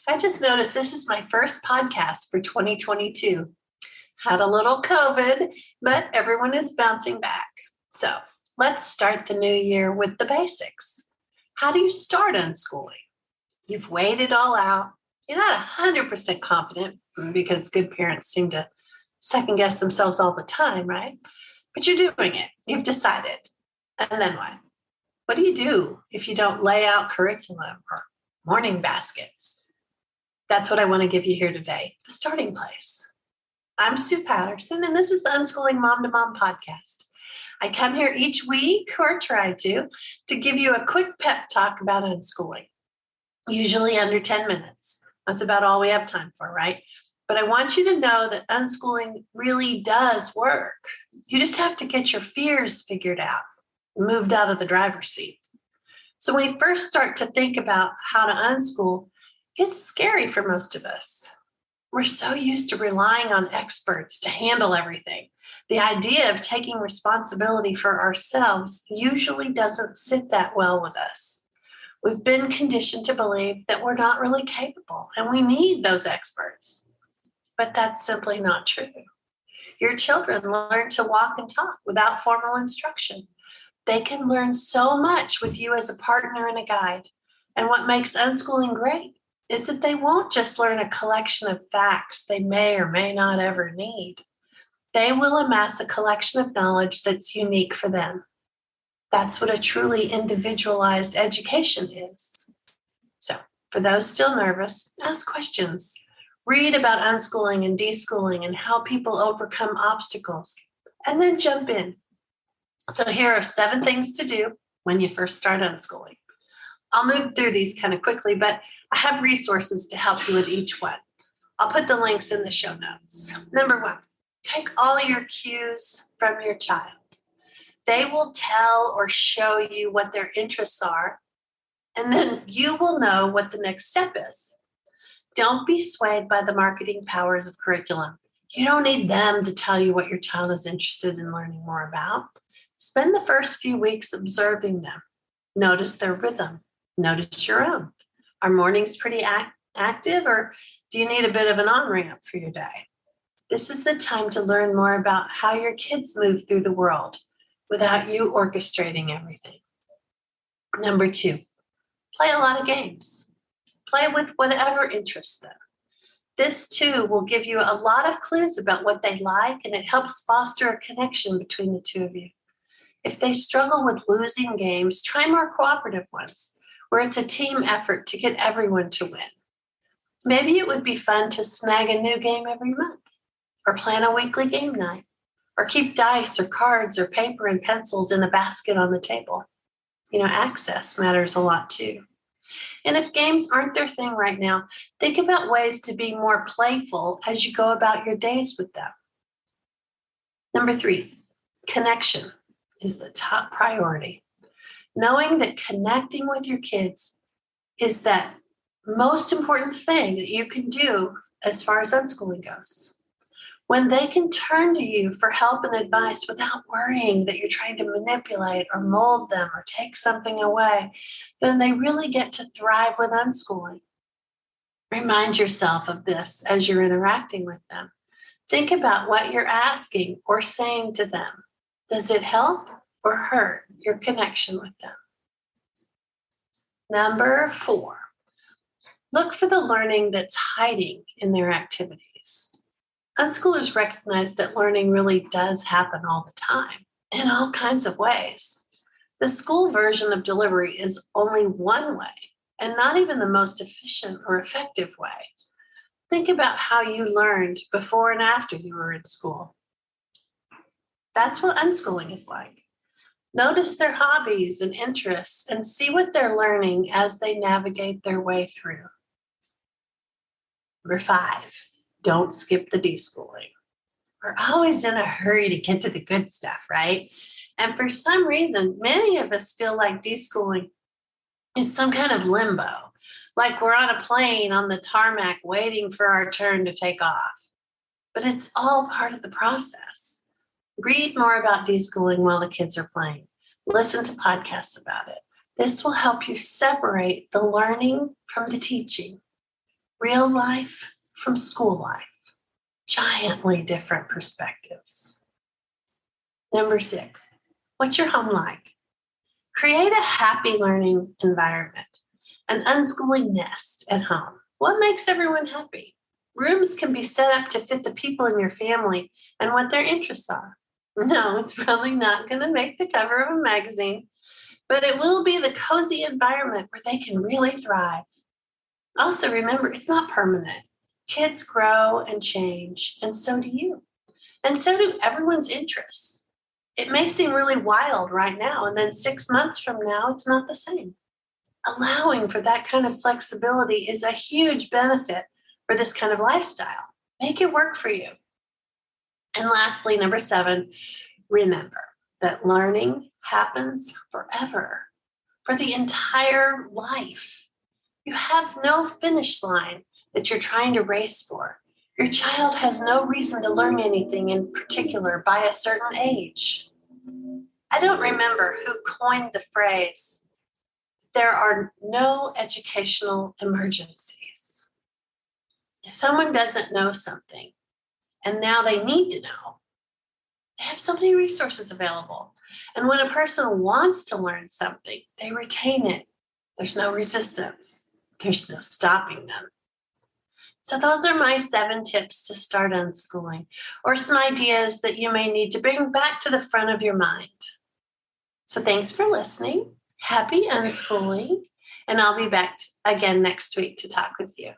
I just noticed this is my first podcast for 2022. Had a little COVID, but everyone is bouncing back. So let's start the new year with the basics. How do you start unschooling? You've weighed it all out. You're not 100% confident because good parents seem to second guess themselves all the time, right? But you're doing it. You've decided. And then what? What do you do if you don't lay out curriculum or morning baskets? That's what I want to give you here today, the starting place. I'm Sue Patterson, and this is the Unschooling Mom to Mom podcast. I come here each week, or try to give you a quick pep talk about unschooling, usually under 10 minutes. That's about all we have time for, right? But I want you to know that unschooling really does work. You just have to get your fears figured out, moved out of the driver's seat. So when you first start to think about how to unschool, it's scary for most of us. We're so used to relying on experts to handle everything. The idea of taking responsibility for ourselves usually doesn't sit that well with us. We've been conditioned to believe that we're not really capable and we need those experts. But that's simply not true. Your children learn to walk and talk without formal instruction. They can learn so much with you as a partner and a guide. And what makes unschooling great is that they won't just learn a collection of facts they may or may not ever need. They will amass a collection of knowledge that's unique for them. That's what a truly individualized education is. So, for those still nervous, ask questions. Read about unschooling and deschooling and how people overcome obstacles, and then jump in. So here are 7 things to do when you first start unschooling. I'll move through these kind of quickly, but I have resources to help you with each one. I'll put the links in the show notes. Number 1, take all your cues from your child. They will tell or show you what their interests are, and then you will know what the next step is. Don't be swayed by the marketing powers of curriculum. You don't need them to tell you what your child is interested in learning more about. Spend the first few weeks observing them. Notice their rhythm. Notice your own. Are mornings pretty active, or do you need a bit of an on-ramp for your day? This is the time to learn more about how your kids move through the world without you orchestrating everything. Number 2, play a lot of games. Play with whatever interests them. This too will give you a lot of clues about what they like, and it helps foster a connection between the two of you. If they struggle with losing games, try more cooperative ones, where it's a team effort to get everyone to win. Maybe it would be fun to snag a new game every month, or plan a weekly game night, or keep dice or cards or paper and pencils in a basket on the table. Access matters a lot too. And if games aren't their thing right now, think about ways to be more playful as you go about your days with them. Number 3, connection is the top priority. Knowing that connecting with your kids is that most important thing that you can do as far as unschooling goes. When they can turn to you for help and advice without worrying that you're trying to manipulate or mold them or take something away, then they really get to thrive with unschooling. Remind yourself of this as you're interacting with them. Think about what you're asking or saying to them. Does it help or hurt your connection with them? Number 4, look for the learning that's hiding in their activities. Unschoolers recognize that learning really does happen all the time, in all kinds of ways. The school version of delivery is only one way, and not even the most efficient or effective way. Think about how you learned before and after you were in school. That's what unschooling is like. Notice their hobbies and interests and see what they're learning as they navigate their way through. Number 5, don't skip the deschooling. We're always in a hurry to get to the good stuff, right? And for some reason, many of us feel like deschooling is some kind of limbo, like we're on a plane on the tarmac waiting for our turn to take off. But it's all part of the process. Read more about deschooling while the kids are playing. Listen to podcasts about it. This will help you separate the learning from the teaching. Real life from school life. Giantly different perspectives. Number 6, what's your home like? Create a happy learning environment, an unschooling nest at home. What makes everyone happy? Rooms can be set up to fit the people in your family and what their interests are. No, it's probably not going to make the cover of a magazine, but it will be the cozy environment where they can really thrive. Also, remember, it's not permanent. Kids grow and change, and so do you. And so do everyone's interests. It may seem really wild right now, and then 6 months from now, it's not the same. Allowing for that kind of flexibility is a huge benefit for this kind of lifestyle. Make it work for you. And lastly, number 7, remember that learning happens forever, for the entire life. You have no finish line that you're trying to race for. Your child has no reason to learn anything in particular by a certain age. I don't remember who coined the phrase, there are no educational emergencies. If someone doesn't know something and now they need to know, they have so many resources available. And when a person wants to learn something, they retain it. There's no resistance. There's no stopping them. So those are my 7 tips to start unschooling, or some ideas that you may need to bring back to the front of your mind. So thanks for listening. Happy unschooling. And I'll be back again next week to talk with you.